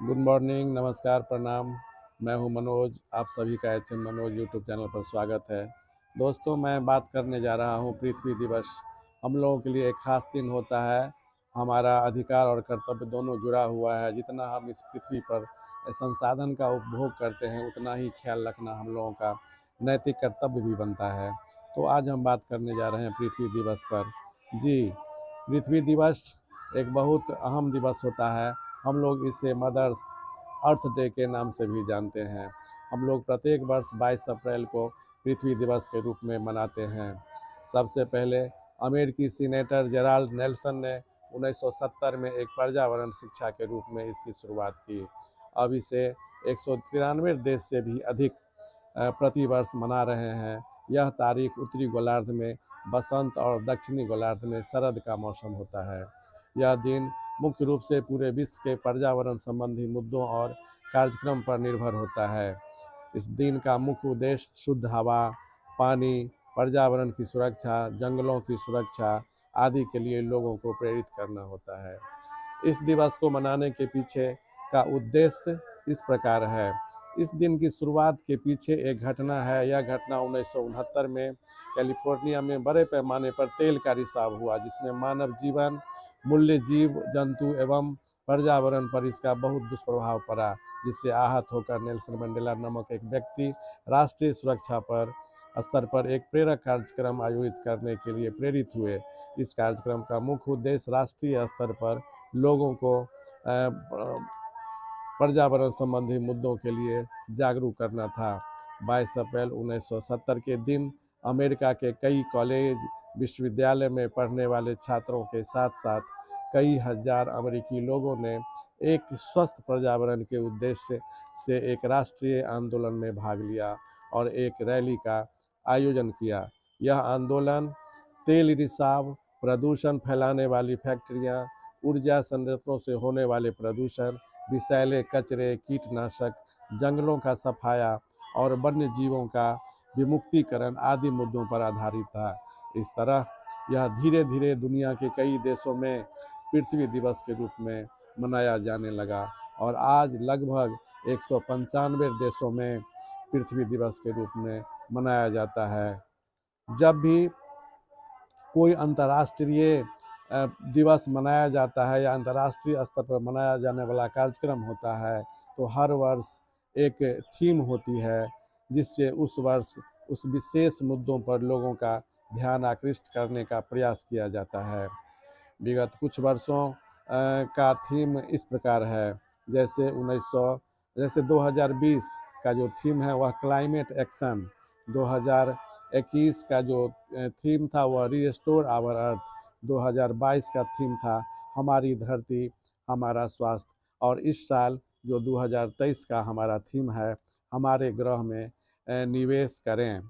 Good morning, नमस्कार, प्रणाम। मैं हूं मनोज। आप सभी का H M Manoj YouTube channel पर स्वागत है। दोस्तों, मैं बात करने जा रहा हूं पृथ्वी दिवस। हम लोगों के लिए एक खास दिन होता है। हमारा अधिकार और कर्तव्य दोनों जुड़ा हुआ है। जितना हम इस पृथ्वी पर संसाधन का उपभोग करते हैं, उतना ही ख्याल रखना हम लोगों का नैतिक कर्तव्य भी बनता है। तो आज हम बात करने जा रहे हैं पृथ्वी दिवस पर। जी, पृथ्वी दिवस एक बहुत अहम दिवस होता है। हम लोग इसे मदर्स अर्थ डे के नाम से भी जानते हैं। हम लोग प्रत्येक वर्ष 22 अप्रैल को पृथ्वी दिवस के रूप में मनाते हैं। सबसे पहले अमेरिकी सीनेटर जेराल्ड नेल्सन ने 1970 में एक पर्यावरण शिक्षा के रूप में इसकी शुरुआत की। अब इसे 193 देश से भी अधिक प्रतिवर्ष मना रहे हैं। यह तारीख उत्तरी गोलार्ध में बसंत और दक्षिणी गोलार्ध में शरद का मौसम होता है। यह दिन मुख्य रूप से पूरे विश्व के पर्यावरण संबंधी मुद्दों और कार्यक्रम पर निर्भर होता है। इस दिन का मुख्य उद्देश्य शुद्ध हवा, पानी, पर्यावरण की सुरक्षा, जंगलों की सुरक्षा आदि के लिए लोगों को प्रेरित करना होता है। इस दिवस को मनाने के पीछे का उद्देश्य इस प्रकार है। इस दिन की शुरुआत के पीछे एक घटना है। यह घटना 1969 में कैलिफोर्निया में बड़े पैमाने पर तेल का रिसाव हुआ, जिसमें मानव जीवन, मूल्य जीव जंतु एवं पर्यावरण पर इसका बहुत दुष्प्रभाव पड़ा, जिससे आहत होकर नेल्सन मंडेला नामक एक व्यक्ति राष्ट्रीय सुरक्षा पर स्तर पर एक प्रेरक कार्यक्रम आयोजित करने के लिए प्रेरित हुए। इस कार्यक्रम का मुख्य उद्देश्य राष्ट्रीय स्तर पर लोगों को पर्यावरण संबंधी मुद्दों के लिए जागरूक करना था। 22 अप्रैल 1970 के दिन अमेरिका के कई कॉलेज, विश्वविद्यालय में पढ़ने वाले छात्रों के साथ साथ कई हजार अमेरिकी लोगों ने एक स्वस्थ पर्यावरण के उद्देश्य से एक राष्ट्रीय आंदोलन में भाग लिया और एक रैली का आयोजन किया। यह आंदोलन तेल रिसाव, प्रदूषण फैलाने वाली फैक्ट्रियां, ऊर्जा संयंत्रों से होने वाले प्रदूषण, विषैले कचरे, कीटनाशक, जंगलों का सफाया और वन्य जीवों का विमुक्तिकरण आदि मुद्दों पर आधारित था। इस तरह यह धीरे धीरे दुनिया के कई देशों में पृथ्वी दिवस के रूप में मनाया जाने लगा और आज लगभग 195 देशों में पृथ्वी दिवस के रूप में मनाया जाता है। जब भी कोई अंतर्राष्ट्रीय दिवस मनाया जाता है या अंतर्राष्ट्रीय स्तर पर मनाया जाने वाला कार्यक्रम होता है, तो हर वर्ष एक थीम होती है, जिससे उस वर्ष उस विशेष मुद्दों पर लोगों का ध्यान आकृष्ट करने का प्रयास किया जाता है। विगत कुछ वर्षों का थीम इस प्रकार है। जैसे 2020 का जो थीम है वह क्लाइमेट एक्शन, 2021 का जो थीम था वह रिस्टोर आवर अर्थ, 2022 का थीम था हमारी धरती हमारा स्वास्थ्य, और इस साल जो 2023 का हमारा थीम है हमारे ग्रह में निवेश करें।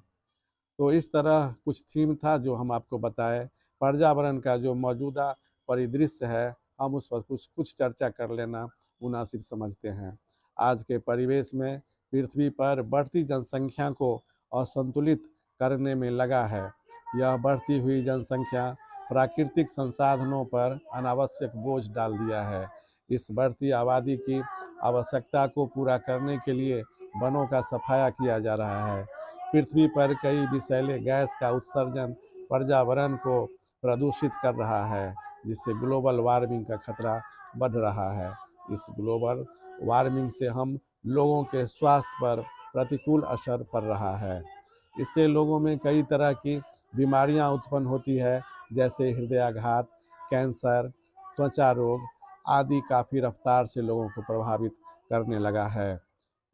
तो इस तरह कुछ थीम था जो हम आपको बताए। पर्यावरण का जो मौजूदा परिदृश्य है, हम उस पर कुछ कुछ चर्चा कर लेना मुनासिब समझते हैं। आज के परिवेश में पृथ्वी पर बढ़ती जनसंख्या को असंतुलित करने में लगा है। यह बढ़ती हुई जनसंख्या प्राकृतिक संसाधनों पर अनावश्यक बोझ डाल दिया है। इस बढ़ती आबादी की आवश्यकता को पूरा करने के लिए वनों का सफाया किया जा रहा है। पृथ्वी पर कई विषैले गैस का उत्सर्जन पर्यावरण को प्रदूषित कर रहा है, जिससे ग्लोबल वार्मिंग का खतरा बढ़ रहा है। इस ग्लोबल वार्मिंग से हम लोगों के स्वास्थ्य पर प्रतिकूल असर पड़ रहा है। इससे लोगों में कई तरह की बीमारियां उत्पन्न होती है, जैसे हृदयाघात, कैंसर, त्वचा रोग आदि काफ़ी रफ्तार से लोगों को प्रभावित करने लगा है।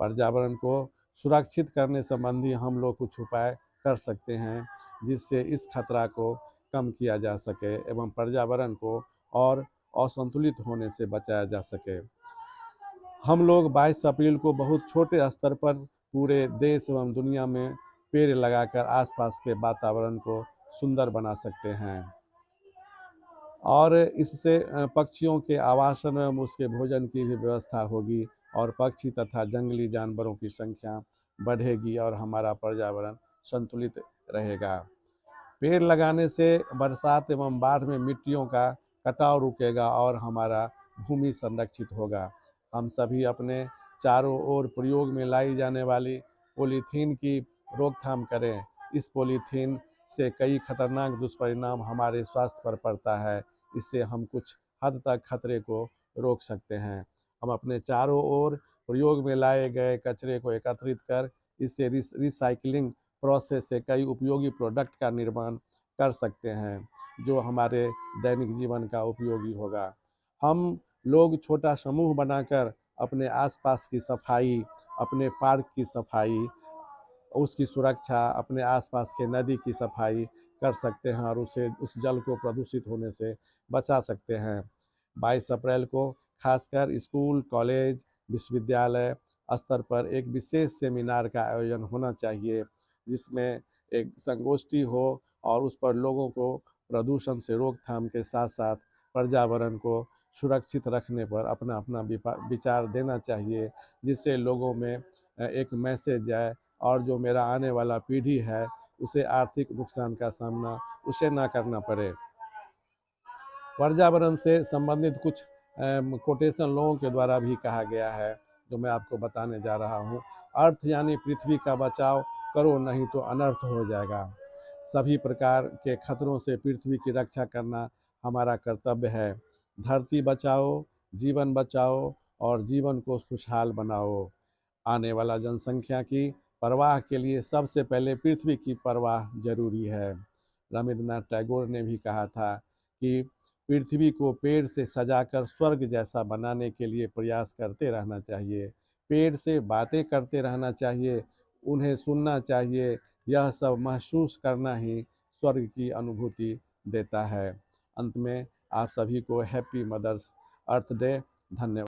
पर्यावरण को सुरक्षित करने संबंधी हम लोग कुछ उपाय कर सकते हैं, जिससे इस खतरा को कम किया जा सके एवं पर्यावरण को और असंतुलित होने से बचाया जा सके। हम लोग 22 अप्रैल को बहुत छोटे स्तर पर पूरे देश एवं दुनिया में पेड़ लगाकर आसपास के वातावरण को सुंदर बना सकते हैं और इससे पक्षियों के आवासन एवं उसके भोजन की भी व्यवस्था होगी और पक्षी तथा जंगली जानवरों की संख्या बढ़ेगी और हमारा पर्यावरण संतुलित रहेगा। पेड़ लगाने से बरसात एवं बाढ़ में मिट्टियों का कटाव रुकेगा और हमारा भूमि संरक्षित होगा। हम सभी अपने चारों ओर प्रयोग में लाई जाने वाली पॉलीथीन की रोकथाम करें। इस पॉलीथीन से कई खतरनाक दुष्परिणाम हमारे स्वास्थ्य पर पड़ता है। इससे हम कुछ हद तक खतरे को रोक सकते हैं। हम अपने चारों ओर प्रयोग में लाए गए कचरे को एकत्रित कर इससे रिसाइकलिंग प्रोसेस से कई उपयोगी प्रोडक्ट का निर्माण कर सकते हैं, जो हमारे दैनिक जीवन का उपयोगी होगा। हम लोग छोटा समूह बनाकर अपने आसपास की सफाई, अपने पार्क की सफाई, उसकी सुरक्षा, अपने आसपास के नदी की सफाई कर सकते हैं और उसे उस जल को प्रदूषित होने से बचा सकते हैं। 22 अप्रैल को खासकर स्कूल, कॉलेज, विश्वविद्यालय स्तर पर एक विशेष सेमिनार का आयोजन होना चाहिए, जिसमें एक संगोष्ठी हो और उस पर लोगों को प्रदूषण से रोकथाम के साथ साथ पर्यावरण को सुरक्षित रखने पर अपना अपना विचार देना चाहिए, जिससे लोगों में एक मैसेज जाए और जो मेरा आने वाला पीढ़ी है उसे आर्थिक नुकसान का सामना उसे ना करना पड़े। पर्यावरण से संबंधित कुछ कोटेशन लोगों के द्वारा भी कहा गया है, जो मैं आपको बताने जा रहा हूँ। अर्थ यानी पृथ्वी का बचाव करो, नहीं तो अनर्थ हो जाएगा। सभी प्रकार के खतरों से पृथ्वी की रक्षा करना हमारा कर्तव्य है। धरती बचाओ, जीवन बचाओ और जीवन को खुशहाल बनाओ। आने वाला जनसंख्या की परवाह के लिए सबसे पहले पृथ्वी की परवाह जरूरी है। रविंद्रनाथ टैगोर ने भी कहा था कि पृथ्वी को पेड़ से सजाकर स्वर्ग जैसा बनाने के लिए प्रयास करते रहना चाहिए। पेड़ से बातें करते रहना चाहिए, उन्हें सुनना चाहिए। यह सब महसूस करना ही स्वर्ग की अनुभूति देता है। अंत में आप सभी को हैप्पी मदर्स अर्थ डे। धन्यवाद।